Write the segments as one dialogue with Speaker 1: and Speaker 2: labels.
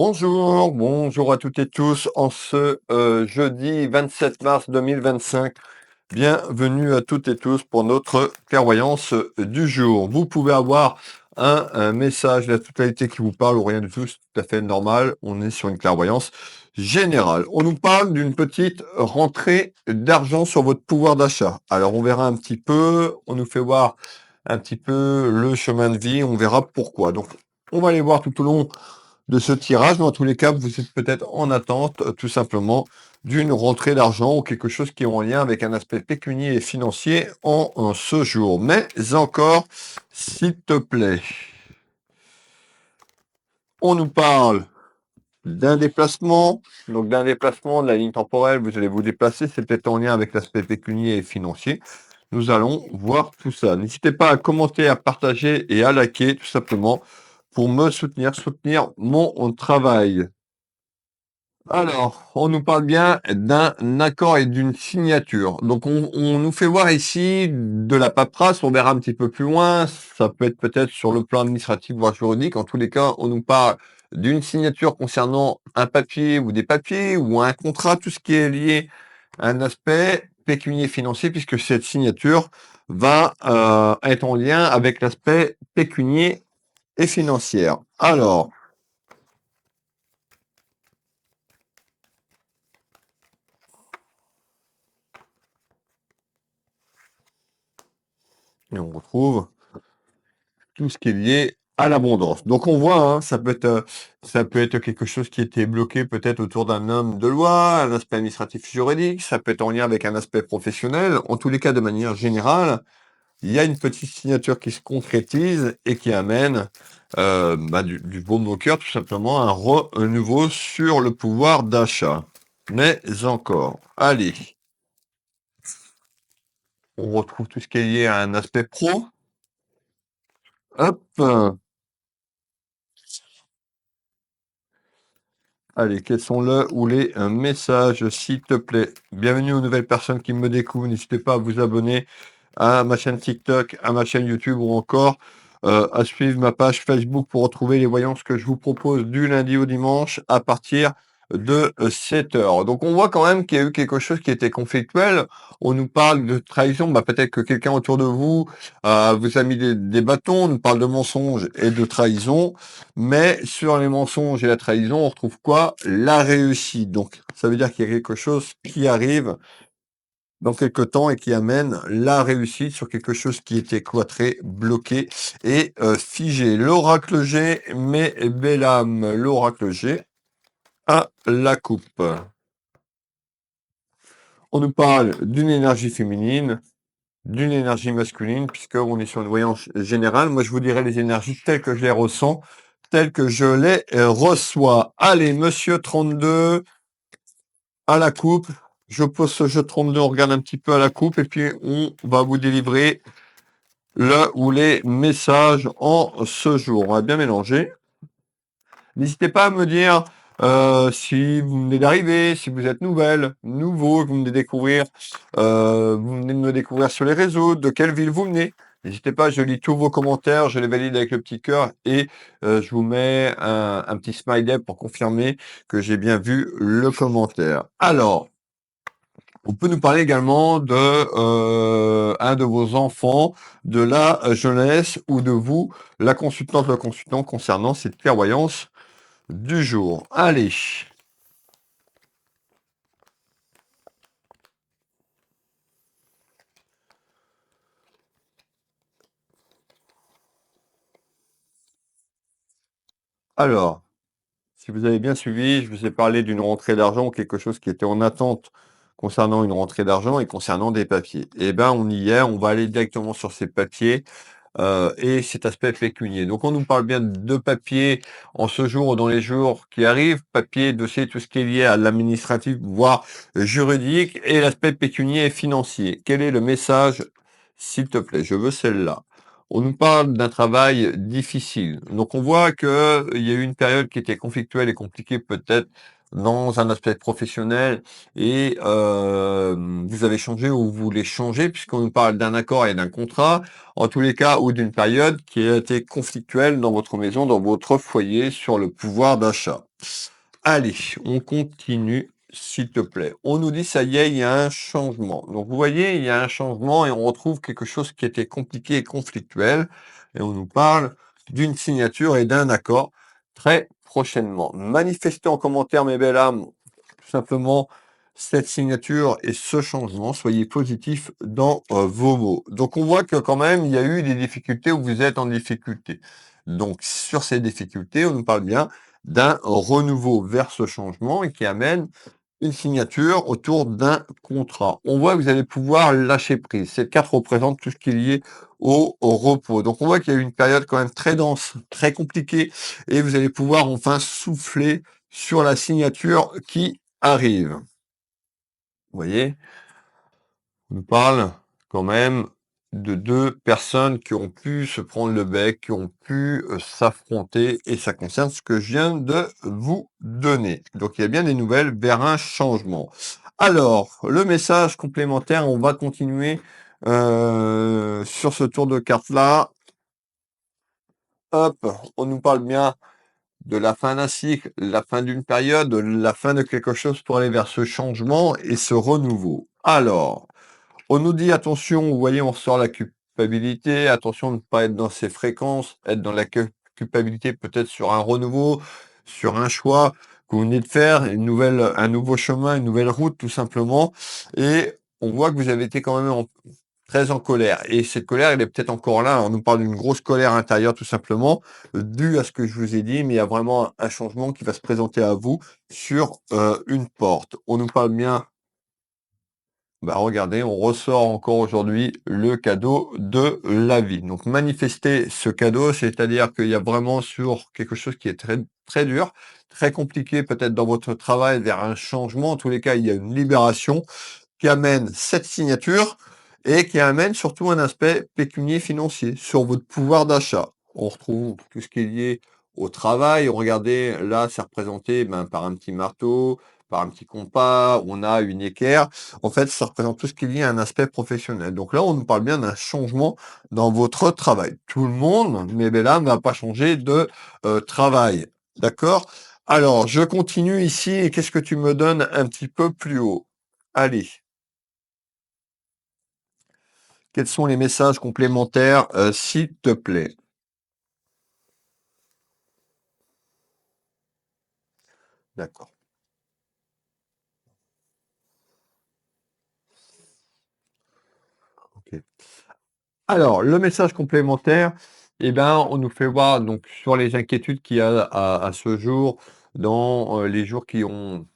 Speaker 1: Bonjour à toutes et tous en ce jeudi 27 mars 2025. Bienvenue à toutes et tous pour notre clairvoyance du jour. Vous pouvez avoir un message de la totalité qui vous parle ou rien du tout, c'est tout à fait normal. On est sur une clairvoyance générale. On nous parle d'une petite rentrée d'argent sur votre pouvoir d'achat. Alors on verra un petit peu, on nous fait voir un petit peu le chemin de vie, on verra pourquoi. Donc on va aller voir tout au long de ce tirage. Dans tous les cas, vous êtes peut-être en attente tout simplement d'une rentrée d'argent ou quelque chose qui est en lien avec un aspect pécunier et financier en ce jour. Mais encore, s'il te plaît, on nous parle d'un déplacement. Donc d'un déplacement de la ligne temporelle, vous allez vous déplacer, c'est peut-être en lien avec l'aspect pécunier et financier. Nous allons voir tout ça. N'hésitez pas à commenter, à partager et à liker tout simplement pour me soutenir mon travail. Alors, on nous parle bien d'un accord et d'une signature. Donc, on nous fait voir ici de la paperasse, on verra un petit peu plus loin. Ça peut être peut-être sur le plan administratif, voire juridique. En tous les cas, on nous parle d'une signature concernant un papier ou des papiers ou un contrat, tout ce qui est lié à un aspect pécunier financier, puisque cette signature va être en lien avec l'aspect pécunier et financier. Alors, et on retrouve tout ce qui est lié à l'abondance. Donc on voit, hein, ça peut être quelque chose qui était bloqué peut-être autour d'un homme de loi, un aspect administratif juridique, ça peut être en lien avec un aspect professionnel. En tous les cas, de manière générale, il y a une petite signature qui se concrétise et qui amène du baume au cœur, tout simplement, un renouveau sur le pouvoir d'achat. Mais encore, allez, on retrouve tout ce qui est lié à un aspect pro. Hop. Allez, quels sont le ou les messages, s'il te plaît? Bienvenue aux nouvelles personnes qui me découvrent. N'hésitez pas à vous abonner à ma chaîne TikTok, à ma chaîne YouTube ou encore à suivre ma page Facebook pour retrouver les voyances que je vous propose du lundi au dimanche à partir de 7 heures. Donc on voit quand même qu'il y a eu quelque chose qui était conflictuel. On nous parle de trahison. Peut-être que quelqu'un autour de vous vous a mis des bâtons. On nous parle de mensonges et de trahison. Mais sur les mensonges et la trahison, on retrouve quoi? La réussite. Donc ça veut dire qu'il y a quelque chose qui arrive dans quelque temps et qui amène la réussite sur quelque chose qui était cloîtré, bloqué et figé. L'oracle G, mes belles âmes, l'oracle G à la coupe. On nous parle d'une énergie féminine, d'une énergie masculine, puisqu'on est sur une voyance générale. Moi, je vous dirais les énergies telles que je les ressens, telles que je les reçois. Allez, monsieur 32, à la coupe. Je pose ce jeu 32, on regarde un petit peu à la coupe, et puis on va vous délivrer le ou les messages en ce jour. On va bien mélanger. N'hésitez pas à me dire si vous venez d'arriver, si vous êtes nouvelle, nouveau, vous venez de découvrir, vous venez de me découvrir sur les réseaux, de quelle ville vous venez. N'hésitez pas, je lis tous vos commentaires, je les valide avec le petit cœur et je vous mets un petit smiley pour confirmer que j'ai bien vu le commentaire. Alors, on peut nous parler également de un de vos enfants, de la jeunesse ou de vous, la consultante, le consultant concernant cette clairvoyance du jour. Allez. Alors, si vous avez bien suivi, je vous ai parlé d'une rentrée d'argent ou quelque chose qui était en attente concernant une rentrée d'argent et concernant des papiers. Eh ben, on y est, on va aller directement sur ces papiers et cet aspect pécunier. Donc, on nous parle bien de papier en ce jour ou dans les jours qui arrivent, papier, dossier, tout ce qui est lié à l'administratif, voire juridique, et l'aspect pécunier et financier. Quel est le message, s'il te plaît? Je veux celle-là. On nous parle d'un travail difficile. Donc, on voit qu'il y a eu une période qui était conflictuelle et compliquée peut-être dans un aspect professionnel et vous avez changé ou vous voulez changer, puisqu'on nous parle d'un accord et d'un contrat, en tous les cas, ou d'une période qui a été conflictuelle dans votre maison, dans votre foyer, sur le pouvoir d'achat. Allez, on continue, s'il te plaît. On nous dit, ça y est, il y a un changement. Donc, vous voyez, il y a un changement et on retrouve quelque chose qui était compliqué et conflictuel. Et on nous parle d'une signature et d'un accord très prochainement. Manifestez en commentaire, mes belles âmes, tout simplement cette signature et ce changement. Soyez positifs dans vos mots. Donc, on voit que quand même, il y a eu des difficultés où vous êtes en difficulté. Donc, sur ces difficultés, on nous parle bien d'un renouveau vers ce changement et qui amène une signature autour d'un contrat. On voit que vous allez pouvoir lâcher prise. Cette carte représente tout ce qui est lié au repos. Donc on voit qu'il y a eu une période quand même très dense, très compliquée, et vous allez pouvoir enfin souffler sur la signature qui arrive. Vous voyez? On nous parle quand même de 2 personnes qui ont pu se prendre le bec, qui ont pu, s'affronter et ça concerne ce que je viens de vous donner. Donc il y a bien des nouvelles vers un changement. Alors, le message complémentaire, on va continuer, sur ce tour de cartes-là. Hop, on nous parle bien de la fin d'un cycle, la fin d'une période, la fin de quelque chose pour aller vers ce changement et ce renouveau. Alors, on nous dit attention, vous voyez, on ressort la culpabilité, attention de ne pas être dans ces fréquences, être dans la culpabilité peut-être sur un renouveau, sur un choix que vous venez de faire, un nouveau chemin, une nouvelle route tout simplement. Et on voit que vous avez été quand même très en colère. Et cette colère, elle est peut-être encore là. On nous parle d'une grosse colère intérieure tout simplement, due à ce que je vous ai dit, mais il y a vraiment un changement qui va se présenter à vous sur une porte. On nous parle bien. Bah regardez, on ressort encore aujourd'hui le cadeau de la vie. Donc manifester ce cadeau, c'est-à-dire qu'il y a vraiment sur quelque chose qui est très très dur, très compliqué peut-être dans votre travail vers un changement. En tous les cas, il y a une libération qui amène cette signature et qui amène surtout un aspect pécunier financier sur votre pouvoir d'achat. On retrouve tout ce qui est lié au travail. Regardez, là, c'est représenté par un petit marteau, par un petit compas, on a une équerre. En fait, ça représente tout ce qui est lié à un aspect professionnel. Donc là, on nous parle bien d'un changement dans votre travail. Tout le monde, mais ben là, ne va pas changer de travail. D'accord? Alors, je continue ici et qu'est-ce que tu me donnes un petit peu plus haut? Allez. Quels sont les messages complémentaires, s'il te plaît? D'accord, OK. Alors, le message complémentaire, eh ben, on nous fait voir donc sur les inquiétudes qu'il y a à ce jour, dans, les jours qui ont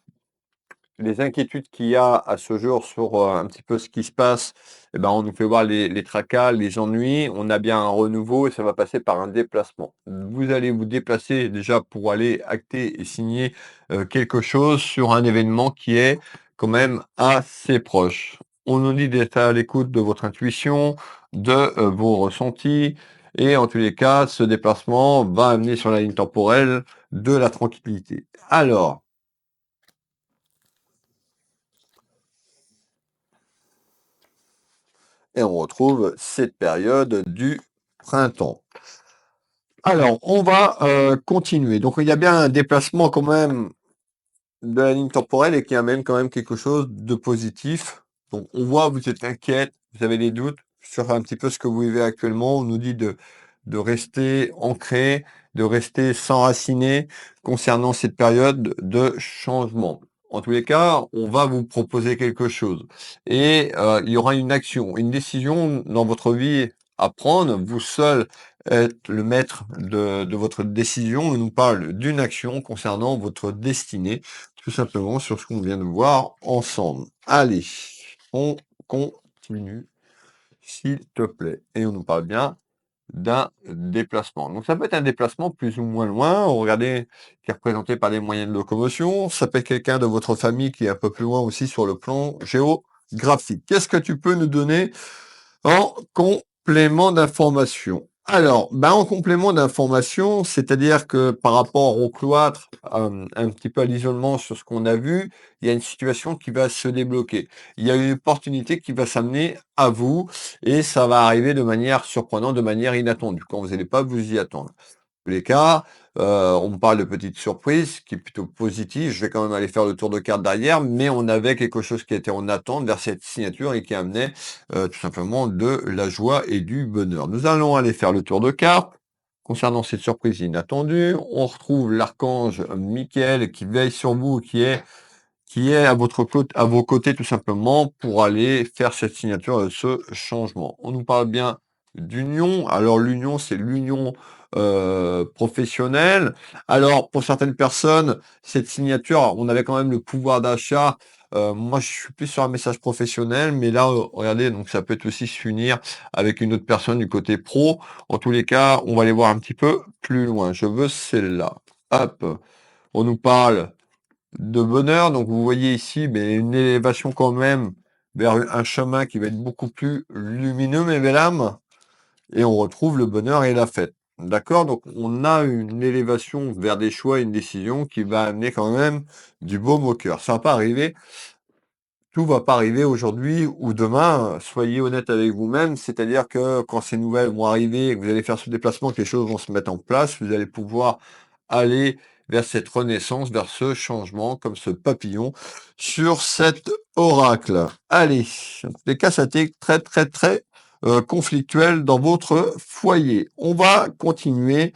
Speaker 1: les inquiétudes qu'il y a à ce jour sur, un petit peu ce qui se passe, eh ben, on nous fait voir les tracas, les ennuis. On a bien un renouveau et ça va passer par un déplacement. Vous allez vous déplacer déjà pour aller acter et signer, quelque chose sur un événement qui est quand même assez proche. On nous dit d'être à l'écoute de votre intuition, de, vos ressentis et en tous les cas, ce déplacement va amener sur la ligne temporelle de la tranquillité. Alors, et on retrouve cette période du printemps. Alors, on va continuer. Donc, il y a bien un déplacement quand même de la ligne temporelle et qui amène quand même quelque chose de positif. Donc, on voit, vous êtes inquiète, vous avez des doutes sur un petit peu ce que vous vivez actuellement. On nous dit de rester ancré, de rester s'enraciner concernant cette période de changement. En tous les cas, on va vous proposer quelque chose et il y aura une action, une décision dans votre vie à prendre. Vous seul êtes le maître de votre décision. On nous parle d'une action concernant votre destinée tout simplement sur ce qu'on vient de voir ensemble. Allez, on continue, s'il te plaît. Et on nous parle bien d'un déplacement. Donc ça peut être un déplacement plus ou moins loin. Regardez, qui est représenté par les moyens de locomotion. Ça peut être quelqu'un de votre famille qui est un peu plus loin aussi sur le plan géographique. Qu'est-ce que tu peux nous donner en complément d'information? Alors, ben, en complément d'information, c'est-à-dire que par rapport au cloître, un petit peu à l'isolement sur ce qu'on a vu, il y a une situation qui va se débloquer. Il y a une opportunité qui va s'amener à vous et ça va arriver de manière surprenante, de manière inattendue, quand vous allez pas vous y attendre tous les cas, on me parle de petites surprises, qui est plutôt positive. Je vais quand même aller faire le tour de carte derrière, mais on avait quelque chose qui était en attente vers cette signature et qui amenait tout simplement de la joie et du bonheur. Nous allons aller faire le tour de carte. Concernant cette surprise inattendue, on retrouve l'archange Michael qui veille sur vous, qui est à vos côtés tout simplement pour aller faire cette signature, ce changement. On nous parle bien d'union. Alors l'union, c'est l'union professionnelle. Alors pour certaines personnes, cette signature, on avait quand même le pouvoir d'achat. Moi, je suis plus sur un message professionnel, mais là, regardez, donc ça peut être aussi s'unir avec une autre personne du côté pro. En tous les cas, on va aller voir un petit peu plus loin. Je veux celle-là. Hop, on nous parle de bonheur. Donc vous voyez ici, mais une élévation quand même vers un chemin qui va être beaucoup plus lumineux, mes belles âmes. Et on retrouve le bonheur et la fête. D'accord? Donc on a une élévation vers des choix et une décision qui va amener quand même du baume au cœur. Ça va pas arriver, tout va pas arriver aujourd'hui ou demain. Soyez honnête avec vous-même, c'est-à-dire que quand ces nouvelles vont arriver et que vous allez faire ce déplacement, que les choses vont se mettre en place, vous allez pouvoir aller vers cette renaissance, vers ce changement, comme ce papillon sur cet oracle. Allez, en tous les cas, ça a été très, très, très conflictuel dans votre foyer. On va continuer,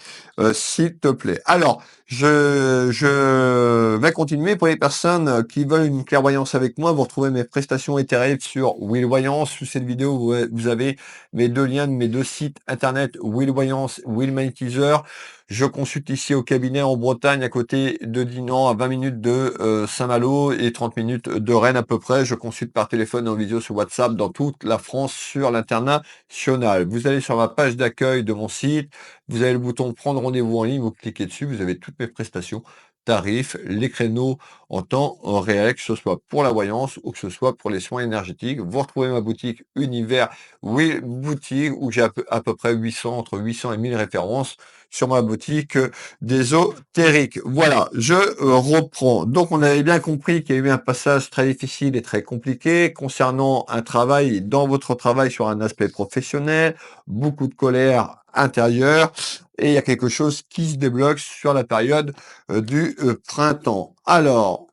Speaker 1: s'il te plaît. Alors, je vais continuer pour les personnes qui veulent une clairvoyance avec moi. Vous retrouvez mes prestations éthériques sur Will Voyance. Sous cette vidéo, vous avez mes deux liens de mes deux sites internet, Will Voyance, Will Magnétiseur. Je consulte ici au cabinet en Bretagne, à côté de Dinan, à 20 minutes de Saint-Malo et 30 minutes de Rennes à peu près. Je consulte par téléphone en vidéo sur WhatsApp dans toute la France sur l'international. Vous allez sur ma page d'accueil de mon site, vous avez le bouton prendre rendez-vous en ligne, vous cliquez dessus, vous avez toutes mes prestations, tarifs, les créneaux en temps réel, que ce soit pour la voyance ou que ce soit pour les soins énergétiques. Vous retrouvez ma boutique Univers Oui Boutique où j'ai à peu près 800, entre 800 et 1000 références sur ma boutique d'ésotérique. Voilà, je reprends. Donc, on avait bien compris qu'il y a eu un passage très difficile et très compliqué concernant un travail, dans votre travail sur un aspect professionnel, beaucoup de colère intérieure, et il y a quelque chose qui se débloque sur la période du printemps. Alors,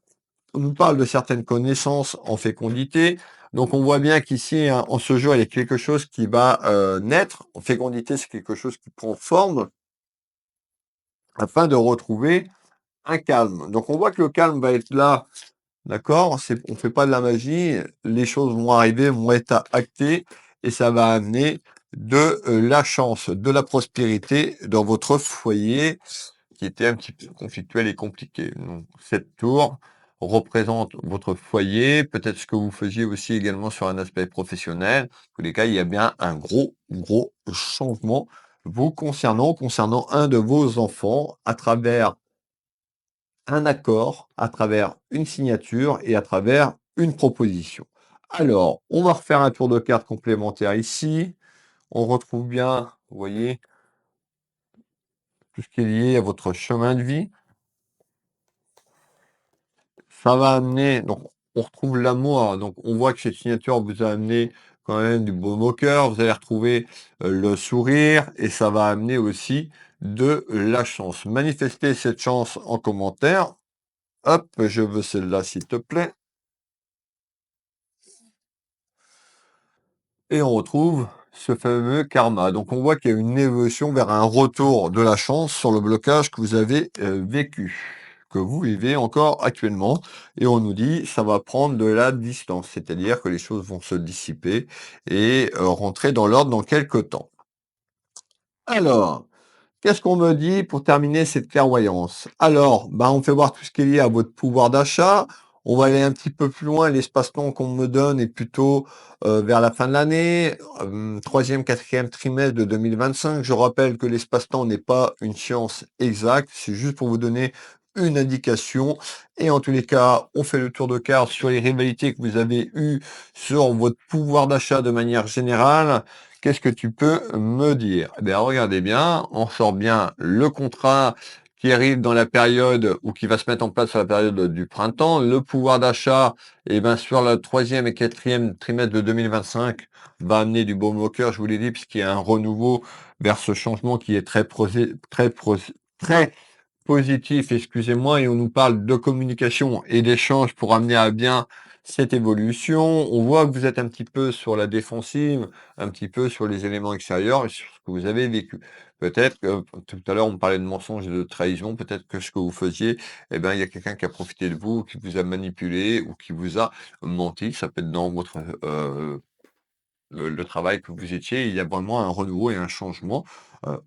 Speaker 1: on nous parle de certaines connaissances en fécondité. Donc, on voit bien qu'ici, hein, en ce jour, il y a quelque chose qui va naître. En fécondité, c'est quelque chose qui prend forme afin de retrouver un calme. Donc on voit que le calme va être là, d'accord? On fait pas de la magie, les choses vont arriver, vont être actées et ça va amener de la chance, de la prospérité dans votre foyer qui était un petit peu conflictuel et compliqué. Donc cette tour représente votre foyer, peut-être ce que vous faisiez aussi également sur un aspect professionnel. En tous les cas, il y a bien un gros, gros changement vous concernant un de vos enfants à travers un accord, à travers une signature et à travers une proposition. Alors, on va refaire un tour de carte complémentaire ici. On retrouve bien, vous voyez, tout ce qui est lié à votre chemin de vie. Ça va amener, donc on retrouve l'amour. Donc on voit que cette signature vous a amené quand même du baume au cœur. Vous allez retrouver le sourire et ça va amener aussi de la chance. Manifestez cette chance en commentaire. Hop, je veux celle-là, s'il te plaît. Et on retrouve ce fameux karma. Donc on voit qu'il y a une évolution vers un retour de la chance sur le blocage que vous avez vécu, que vous vivez encore actuellement. Et on nous dit ça va prendre de la distance, c'est-à-dire que les choses vont se dissiper et rentrer dans l'ordre dans quelques temps. Alors, qu'est-ce qu'on me dit pour terminer cette clairvoyance? Alors, bah, on fait voir tout ce qui est lié à votre pouvoir d'achat. On va aller un petit peu plus loin. L'espace-temps qu'on me donne est plutôt vers la fin de l'année, troisième, quatrième trimestre de 2025. Je rappelle que l'espace-temps n'est pas une science exacte. C'est juste pour vous donner une indication. Et en tous les cas, on fait le tour de cartes sur les rivalités que vous avez eues, sur votre pouvoir d'achat de manière générale. Qu'est-ce que tu peux me dire? Eh bien, regardez bien, on sort bien le contrat qui arrive dans la période ou qui va se mettre en place sur la période du printemps. Le pouvoir d'achat, eh ben, sur le troisième et quatrième trimestre de 2025, va amener du baume au cœur, je vous l'ai dit, puisqu'il y a un renouveau vers ce changement qui est très positif, excusez-moi, et on nous parle de communication et d'échange pour amener à bien cette évolution. On voit que vous êtes un petit peu sur la défensive, un petit peu sur les éléments extérieurs et sur ce que vous avez vécu. Peut-être que tout à l'heure on parlait de mensonges et de trahison, peut-être que ce que vous faisiez, eh ben il y a quelqu'un qui a profité de vous, qui vous a manipulé ou qui vous a menti. Ça peut être dans votre le travail que vous étiez, il y a vraiment un renouveau et un changement.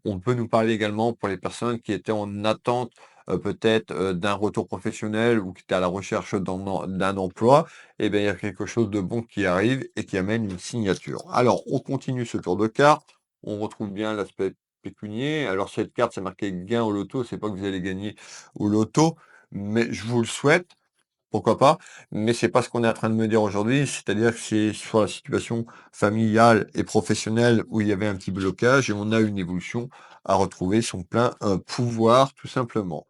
Speaker 1: On peut nous parler également pour les personnes qui étaient en attente, peut-être, d'un retour professionnel ou qui étaient à la recherche d'un emploi. Et bien, il y a quelque chose de bon qui arrive et qui amène une signature. Alors, on continue ce tour de cartes. On retrouve bien l'aspect pécunier. Alors, cette carte, c'est marqué gain au loto. C'est pas que vous allez gagner au loto, mais je vous le souhaite. Pourquoi pas? Mais c'est pas ce qu'on est en train de me dire aujourd'hui, c'est-à-dire que c'est sur la situation familiale et professionnelle où il y avait un petit blocage et on a une évolution à retrouver son plein, pouvoir tout simplement.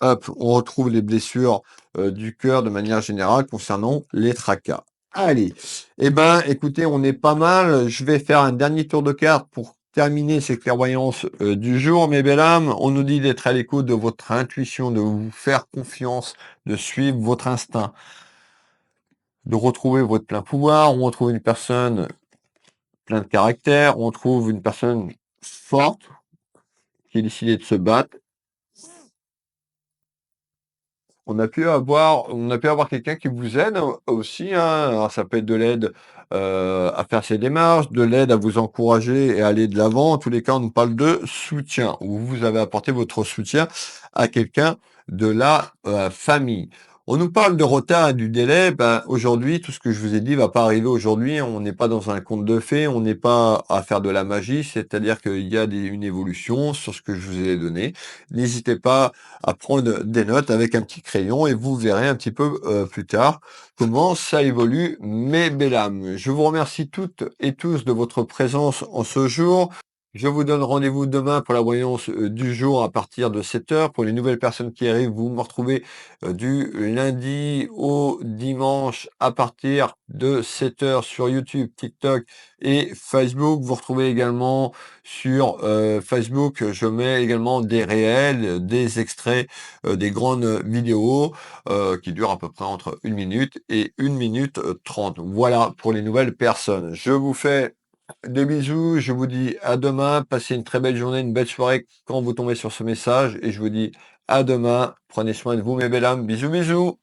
Speaker 1: Hop, on retrouve les blessures, du cœur de manière générale concernant les tracas. Allez, eh ben, écoutez, on est pas mal. Je vais faire un dernier tour de cartes pour terminer ces clairvoyances, du jour, mes belles âmes. On nous dit d'être à l'écoute de votre intuition, de vous faire confiance, de suivre votre instinct, de retrouver votre plein pouvoir. On retrouve une personne plein de caractère, on trouve une personne forte qui a décidé de se battre. On a pu avoir quelqu'un qui vous aide aussi, hein. Alors ça peut être de l'aide, à faire ses démarches, de l'aide à vous encourager et à aller de l'avant. En tous les cas, on nous parle de soutien, où vous avez apporté votre soutien à quelqu'un de la, famille. On nous parle de retard et du délai. Ben, aujourd'hui, tout ce que je vous ai dit va pas arriver aujourd'hui. On n'est pas dans un conte de fées, on n'est pas à faire de la magie, c'est-à-dire qu'il y a une évolution sur ce que je vous ai donné. N'hésitez pas à prendre des notes avec un petit crayon et vous verrez un petit peu plus tard comment ça évolue, mes belles âmes. Je vous remercie toutes et tous de votre présence en ce jour. Je vous donne rendez-vous demain pour la voyance du jour à partir de 7 heures. Pour les nouvelles personnes qui arrivent, vous me retrouvez du lundi au dimanche à partir de 7 heures sur YouTube, TikTok et Facebook. Vous retrouvez également sur Facebook, je mets également des réels, des extraits, des grandes vidéos qui durent à peu près entre 1 minute et 1 minute 30. Voilà pour les nouvelles personnes. Je vous fais des bisous, je vous dis à demain, passez une très belle journée, une belle soirée quand vous tombez sur ce message et je vous dis à demain. Prenez soin de vous mes belles âmes. Bisous bisous.